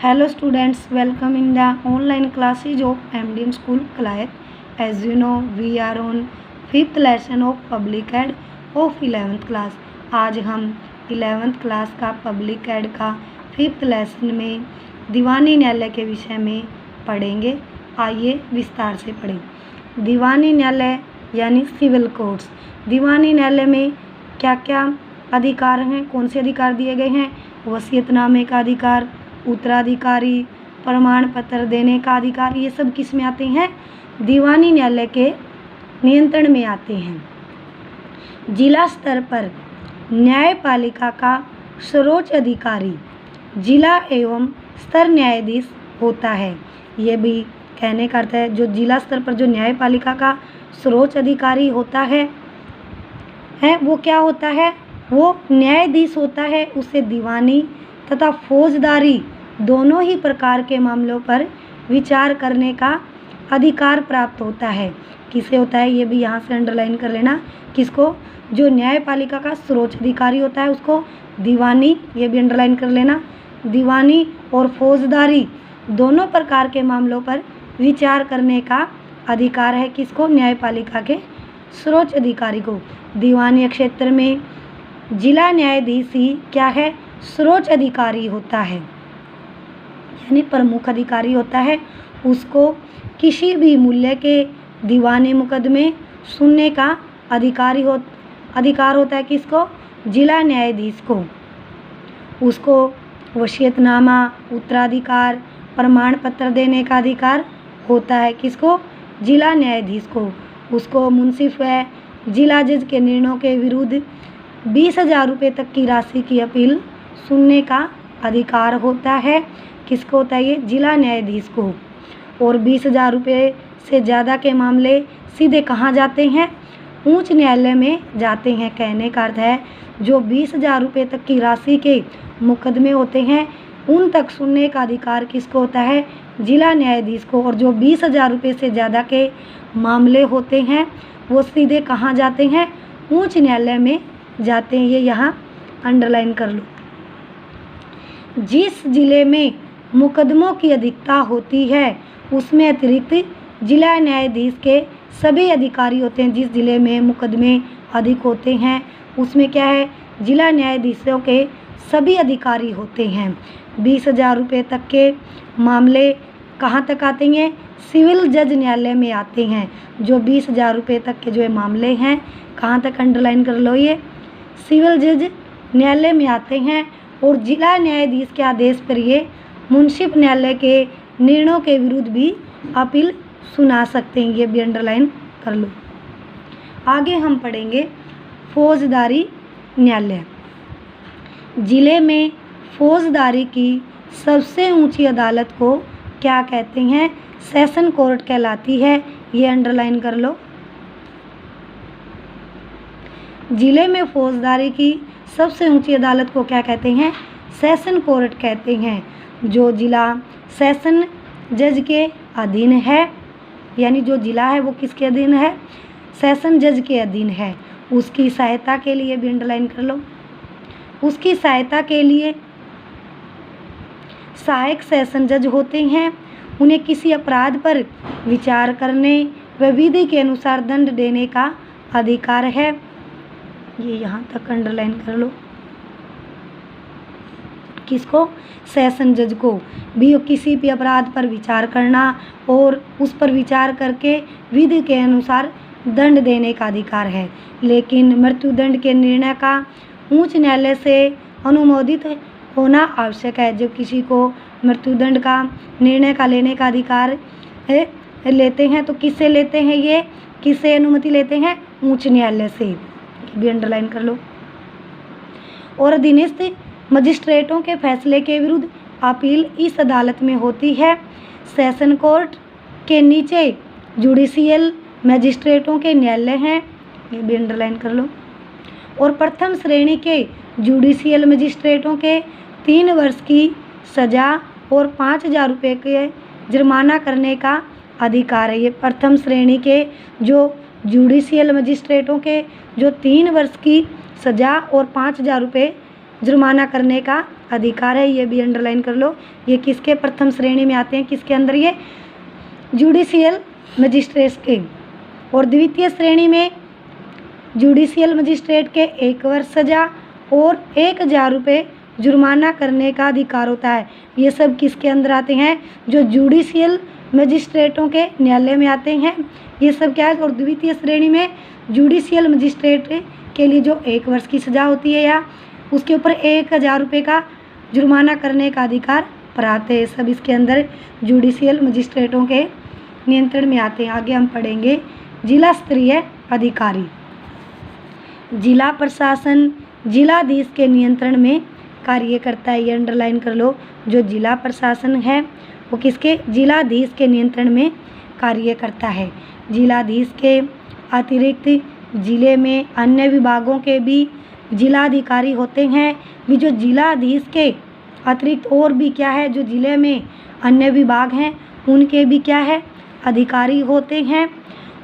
Hello students, welcome in the online classes of MDM School Kalayat. As you know, we are on 5th lesson of Public Ed of 11th class. आज हम 11th class का public add का 5th lesson में दीवानी न्यायालय के विषय में पढ़ेंगे। आइए विस्तार से पढ़ें। दीवानी न्यायालय यानी सिविल कोर्ट्स। दीवानी न्यायालय में क्या क्या अधिकार हैं, कौन से अधिकार दिए गए हैं? वसीयतनामे का अधिकार, उत्तराधिकारी, प्रमाण पत्र देने का अधिकार, ये सब किस में आते हैं? दीवानी न्यायालय के नियंत्रण में आते हैं। जिला स्तर पर न्यायपालिका का सर्वोच्च अधिकारी जिला एवं स्तर न्यायाधीश होता है। ये भी कहने का अर्थ है जो जिला स्तर पर जो न्यायपालिका का सर्वोच्च अधिकारी होता है वो क्या होता है? वो न्यायाधीश होता है। उसे दीवानी तथा फौजदारी दोनों ही प्रकार के मामलों पर विचार करने का अधिकार प्राप्त होता है। किसे होता है? ये भी यहाँ से अंडरलाइन कर लेना। किसको? जो न्यायपालिका का सर्वोच्च अधिकारी होता है उसको दीवानी, ये भी अंडरलाइन कर लेना। दीवानी और फौजदारी दोनों प्रकार के मामलों पर विचार करने का अधिकार है किसको? न्यायपालिका के सर्वोच्च अधिकारी को। दीवानी क्षेत्र में जिला न्यायाधीश ही क्या है? सर्वोच्च अधिकारी होता है, यानी प्रमुख अधिकारी होता है। उसको किसी भी मूल्य के दीवानी मुकदमे सुनने का अधिकार होता है किसको? जिला न्यायाधीश को। उसको वसीयतनामा, उत्तराधिकार, प्रमाण पत्र देने का अधिकार होता है किसको? जिला न्यायाधीश को। उसको मुंसिफ व जिला जज के निर्णयों के विरुद्ध 20,000 रुपये तक की राशि की अपील सुनने का अधिकार होता है। किसको होता है? ये जिला न्यायाधीश को। और 20,000 रुपये से ज़्यादा के मामले सीधे कहाँ जाते हैं? उच्च न्यायालय में जाते हैं। कहने का अर्थ है जो 20,000 रुपये तक की राशि के मुकदमे होते हैं उन तक सुनने का अधिकार किसको होता है? जिला न्यायाधीश को। और जो 20,000 रुपये से ज़्यादा के मामले होते हैं वो सीधे कहाँ जाते हैं? उच्च न्यायालय में जाते हैं। ये यहाँ अंडरलाइन कर लो। जिस जिले में मुकदमों की अधिकता होती है उसमें अतिरिक्त जिला न्यायाधीश के सभी अधिकारी होते हैं। जिस जिले में मुकदमे अधिक होते हैं उसमें क्या है? जिला न्यायाधीशों के सभी अधिकारी होते हैं। 20,000 रुपये तक के मामले कहाँ तक आते हैं? सिविल जज न्यायालय में आते हैं। जो 20,000 रुपये तक के जो मामले हैं कहाँ तक अंडरलाइन कर लो, ये सिविल जज न्यायालय में आते हैं। और जिला न्यायाधीश के आदेश पर ये मुंसिफ न्यायालय के निर्णयों के विरुद्ध भी अपील सुना सकते हैं। ये भी अंडरलाइन कर लो। आगे हम पढ़ेंगे फौजदारी न्यायालय। जिले में फौजदारी की सबसे ऊंची अदालत को क्या कहते हैं? सेशन कोर्ट कहलाती है। ये अंडरलाइन कर लो। जिले में फौजदारी की सबसे ऊंची अदालत को क्या कहते हैं? सेशन कोर्ट कहते हैं। जो जिला सेशन जज के अधीन है, यानी जो जिला है वो किसके अधीन है? सेशन जज के अधीन है। उसकी सहायता के लिए भी अंडरलाइन कर लो। उसकी सहायता के लिए सहायक सेशन जज होते हैं। उन्हें किसी अपराध पर विचार करने व विधि के अनुसार दंड देने का अधिकार है। ये यहाँ तक अंडरलाइन कर लो। किसको? सेशन जज को भी किसी भी अपराध पर विचार करना और उस पर विचार करके विधि के अनुसार दंड देने का अधिकार है। लेकिन मृत्युदंड के निर्णय का उच्च न्यायालय से अनुमोदित होना आवश्यक है। जब किसी को मृत्युदंड का निर्णय का लेने का अधिकार लेते हैं तो किससे लेते हैं? ये किससे अनुमति लेते हैं? उच्च न्यायालय से। भी अंडरलाइन कर लो। और अधीनस्थ मजिस्ट्रेटों के फैसले के विरुद्ध अपील इस अदालत में होती है। सेशन कोर्ट के नीचे जुडिशियल मजिस्ट्रेटों के न्यायालय हैं। ये भी अंडरलाइन कर लो। और प्रथम श्रेणी के जुडिशियल मजिस्ट्रेटों के 3 वर्ष की सज़ा और 5,000 रुपये के जुर्माना करने का अधिकार है। ये प्रथम श्रेणी के जो जुडिशियल मजिस्ट्रेटों के जो 3 वर्ष की सज़ा और 5,000 रुपये जुर्माना करने का अधिकार है, ये भी अंडरलाइन कर लो। ये किसके प्रथम श्रेणी में आते हैं, किसके अंदर, ये जुडिशियल मजिस्ट्रेट के। और द्वितीय श्रेणी में जुडिशियल मजिस्ट्रेट के 1 वर्ष सजा और 1000 रुपये जुर्माना करने का अधिकार होता है। ये सब किसके अंदर आते हैं, जो जुडिशियल मजिस्ट्रेटों के न्यायालय में आते हैं, ये सब क्या है। और द्वितीय श्रेणी में जुडिशियल मजिस्ट्रेट के लिए जो 1 वर्ष की सज़ा होती है या उसके ऊपर 1000 रुपये का जुर्माना करने का अधिकार प्राप्त है। सब इसके अंदर जुडिशियल मजिस्ट्रेटों के नियंत्रण में आते हैं। आगे हम पढ़ेंगे जिला स्तरीय अधिकारी। जिला प्रशासन जिलाधीश के नियंत्रण में कार्य करता है, ये अंडरलाइन कर लो। जो जिला प्रशासन है वो किसके, जिलाधीश के नियंत्रण में कार्य करता है। जिलाधीश के अतिरिक्त जिले में अन्य विभागों के भी जिलाधिकारी होते हैं। भी जो जिलाधीश के अतिरिक्त और भी क्या है, जो जिले में अन्य विभाग हैं उनके भी क्या है, अधिकारी होते हैं।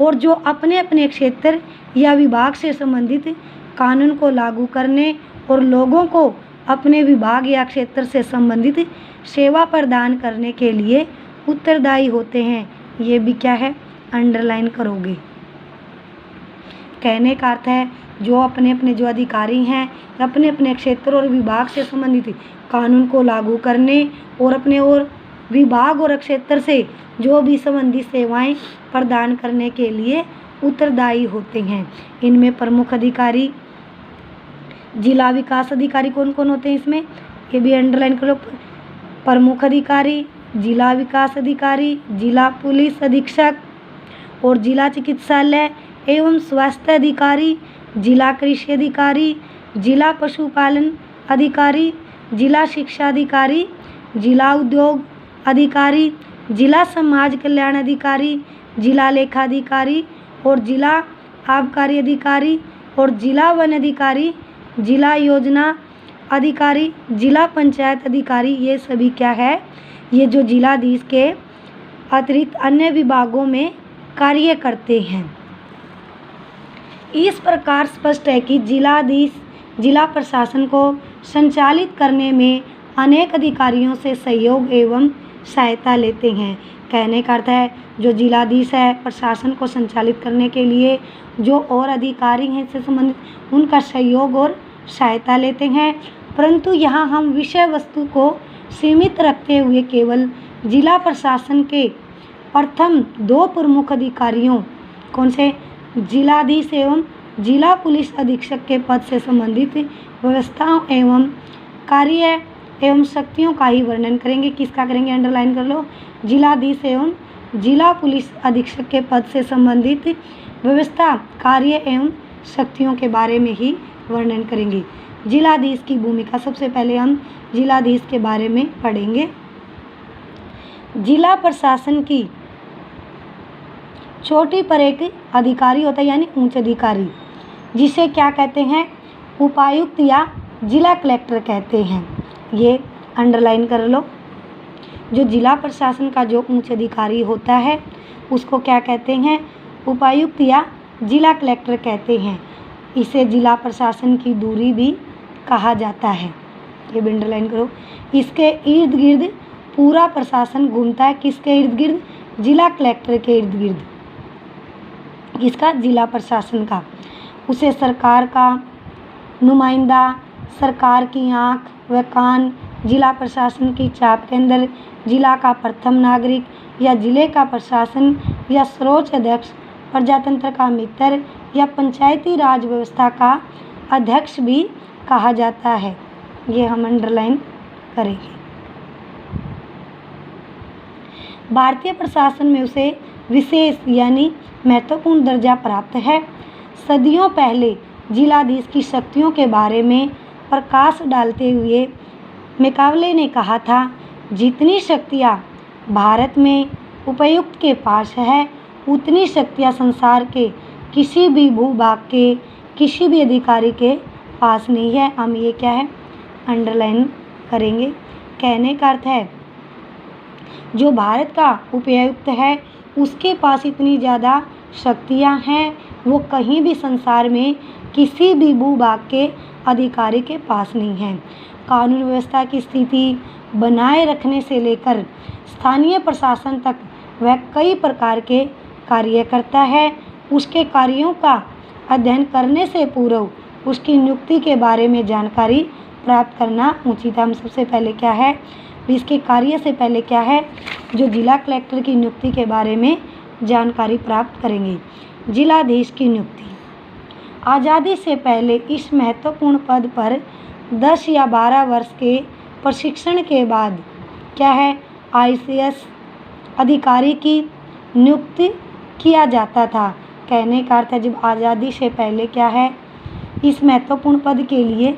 और जो अपने अपने क्षेत्र या विभाग से संबंधित कानून को लागू करने और लोगों को अपने विभाग या क्षेत्र से संबंधित सेवा प्रदान करने के लिए उत्तरदायी होते हैं, ये भी क्या है, अंडरलाइन करोगे। कहने का अर्थ है जो अपने अपने जो अधिकारी हैं अपने अपने क्षेत्र और विभाग से संबंधित कानून को लागू करने और अपने और विभाग और क्षेत्र से जो भी संबंधित सेवाएं प्रदान करने के लिए उत्तरदायी होते हैं। इनमें प्रमुख अधिकारी, जिला विकास अधिकारी कौन कौन होते हैं इसमें, ये भी अंडरलाइन करो। प्रमुख अधिकारी, जिला विकास अधिकारी, जिला पुलिस अधीक्षक और जिला चिकित्सालय एवं स्वास्थ्य अधिकारी, जिला कृषि अधिकारी, जिला पशुपालन अधिकारी, जिला शिक्षा अधिकारी, जिला उद्योग अधिकारी, जिला समाज कल्याण अधिकारी, जिला लेखा अधिकारी और जिला आबकारी अधिकारी और जिला वन अधिकारी, जिला योजना अधिकारी, जिला पंचायत अधिकारी, ये सभी क्या है, ये जो जिलाधीश के अतिरिक्त अन्य विभागों में कार्य करते हैं। इस प्रकार स्पष्ट है कि जिलाधीश जिला प्रशासन को संचालित करने में अनेक अधिकारियों से सहयोग एवं सहायता लेते हैं। कहने का अर्थ है जो जिलाधीश है प्रशासन को संचालित करने के लिए जो और अधिकारी हैं इससे संबंधित उनका सहयोग और सहायता लेते हैं। परंतु यहाँ हम विषय वस्तु को सीमित रखते हुए केवल जिला प्रशासन के प्रथम 2 प्रमुख अधिकारियों कौन से, जिलाधीश एवं जिला पुलिस अधीक्षक के पद से संबंधित व्यवस्थाओं एवं कार्य एवं शक्तियों का ही वर्णन करेंगे। किसका करेंगे, अंडरलाइन कर लो। जिलाधीश एवं जिला पुलिस अधीक्षक के पद से संबंधित व्यवस्था, कार्य एवं शक्तियों के बारे में ही वर्णन करेंगे। जिलाधीश की भूमिका, सबसे पहले हम जिलाधीश के बारे में पढ़ेंगे। जिला प्रशासन की छोटी पर एक अधिकारी होता है यानी उच्च अधिकारी, जिसे क्या कहते हैं, उपायुक्त या जिला कलेक्टर कहते हैं। ये अंडरलाइन कर लो। जो जिला प्रशासन का जो उच्च अधिकारी होता है उसको क्या कहते हैं, उपायुक्त या जिला कलेक्टर कहते हैं। इसे जिला प्रशासन की दूरी भी कहा जाता है, ये भी अंडरलाइन करो। इसके इर्द गिर्द पूरा प्रशासन घूमता है, किसके इर्द गिर्द, जिला कलेक्टर के इर्द गिर्द, किसका, जिला प्रशासन का। उसे सरकार का नुमाइंदा, सरकार की आँख व कान, जिला प्रशासन की चाप के अंदर, जिला का प्रथम नागरिक या जिले का प्रशासन या सर्वोच्च अध्यक्ष, प्रजातंत्र का मित्र या पंचायती राज व्यवस्था का अध्यक्ष भी कहा जाता है। ये हम अंडरलाइन करेंगे। भारतीय प्रशासन में उसे विशेष यानी महत्वपूर्ण दर्जा प्राप्त है। सदियों पहले जिलाधीश की शक्तियों के बारे में प्रकाश डालते हुए मैकावले ने कहा था, जितनी शक्तियाँ भारत में उपायुक्त के पास है उतनी शक्तियाँ संसार के किसी भी भूभाग के किसी भी अधिकारी के पास नहीं है। हम ये क्या है, अंडरलाइन करेंगे। कहने का अर्थ है जो भारत का उपायुक्त है उसके पास इतनी ज़्यादा शक्तियाँ हैं वो कहीं भी संसार में किसी भी भूभाग के अधिकारी के पास नहीं है। कानून व्यवस्था की स्थिति बनाए रखने से लेकर स्थानीय प्रशासन तक वह कई प्रकार के कार्य करता है। उसके कार्यों का अध्ययन करने से पूर्व उसकी नियुक्ति के बारे में जानकारी प्राप्त करना उचित है। हम सबसे पहले क्या है, इसके कार्य से पहले क्या है, जो जिला कलेक्टर की नियुक्ति के बारे में जानकारी प्राप्त करेंगे। जिलाधीश की नियुक्ति। आज़ादी से पहले इस महत्वपूर्ण पद पर 10 या 12 वर्ष के प्रशिक्षण के बाद क्या है, ICS अधिकारी की नियुक्ति किया जाता था। कहने का अर्थ है जब आज़ादी से पहले क्या है, इस महत्वपूर्ण पद के लिए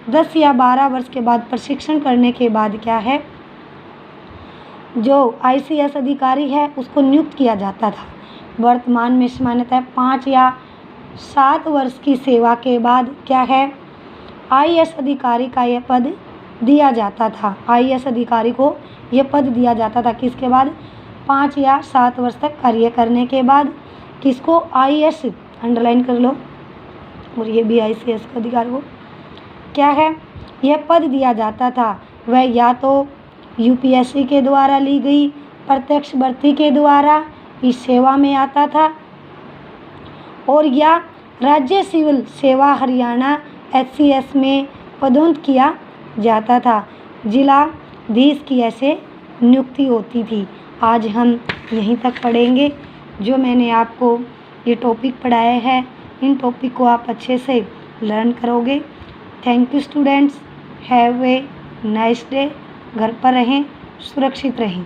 10 या 12 वर्ष के बाद प्रशिक्षण करने के बाद क्या है, जो ICS अधिकारी है उसको नियुक्त किया जाता था। वर्तमान में सामान्यतः 5 या 7 वर्ष की सेवा के बाद क्या है, IAS अधिकारी का यह पद दिया जाता था। IAS अधिकारी को यह पद दिया जाता था किसके बाद, 5 या 7 वर्ष तक कार्य करने के बाद। किसको, IAS अंडरलाइन कर लो, और ये भी ICS अधिकारी को क्या है, यह पद दिया जाता था। वह या तो UPSC के द्वारा ली गई प्रत्यक्ष भर्ती के द्वारा इस सेवा में आता था, और या राज्य सिविल सेवा हरियाणा HCS में पदोन्नत किया जाता था। जिलाधीश की ऐसे नियुक्ति होती थी। आज हम यहीं तक पढ़ेंगे। जो मैंने आपको ये टॉपिक पढ़ाए हैं, इन टॉपिक को आप अच्छे से लर्न करोगे। Thank you students, have a nice day. घर पर रहें, सुरक्षित रहें।